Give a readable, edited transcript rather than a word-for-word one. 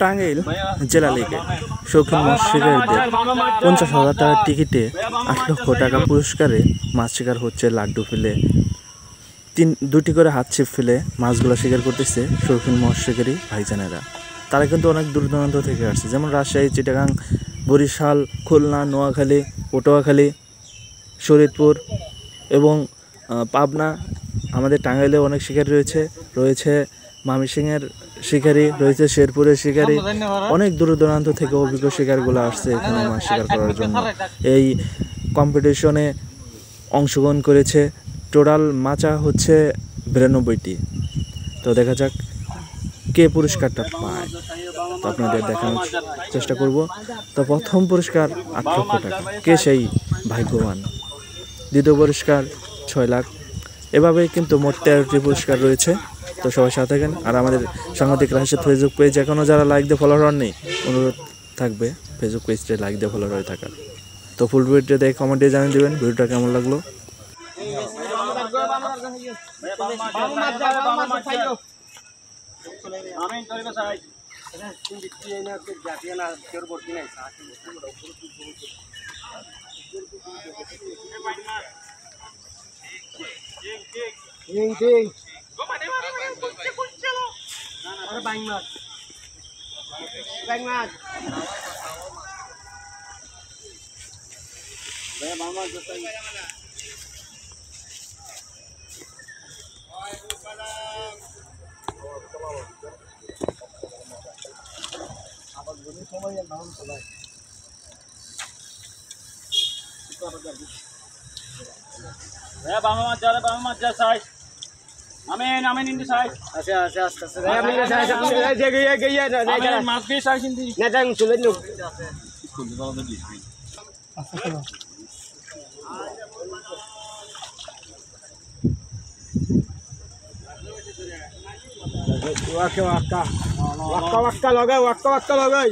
টাঙ্গাইল জেলা লেগে শৌখিন মাছ শিকারীদের 50,000 টাকার টিকিটে 8 লক্ষ টাকা পুরস্কারে মাছ শিকার হচ্ছে লাড্ডু ফেলে 2টি করে হাত ছিপ ফেলে মাছগুলো শিকার করতেছে শৌখিন মাছ শিকারী ভাইজানেরা। তারা কিন্তু অনেক দূর দূরান্ত থেকে আসছে, যেমন রাজশাহী, চিটাগাং, বরিশাল, খুলনা, নোয়াখালী, পটুয়াখালী, শরীয়তপুর এবং পাবনা। আমাদের টাঙ্গাইলে অনেক শিকারী রয়েছে ময়মনসিংহের শিকারী, রয়েছে শেরপুরের শিকারী। অনেক দূর দূরান্ত থেকে অভিজ্ঞ শিকারীগুলো আসছে এখানে মাছ শিকার করার জন্য। এই কম্পিটিশনে অংশগ্রহণ করেছে। টোটাল মাচা হচ্ছে 92টি। তো দেখা যাক কে পুরস্কারটা পায়, তো আপনাদের দেখানোর চেষ্টা করব। তো প্রথম পুরস্কার 8 লক্ষ টাকা, কে সেই ভাগ্যবান। দ্বিতীয় পুরস্কার 6 লাখ। এভাবেই কিন্তু মোট 13টি পুরস্কার রয়েছে। তো সবাই সাথে থাকেন। আর আমাদের সাংবাদিক রাশেদ ফেসবুক পেজ এখনও যারা লাইক দিয়ে ফলোয়ার হননি, অনুরোধ থাকবে ফেসবুক পেজটা লাইক দিয়ে ফলোয়ার হয়ে থাকার। তো ফুল ভিডিওটা দেখে কমেন্টে জানিয়ে দেবেন ভিডিওটা কেমন লাগলো। Waka waka, waka waka logai, waka waka logai.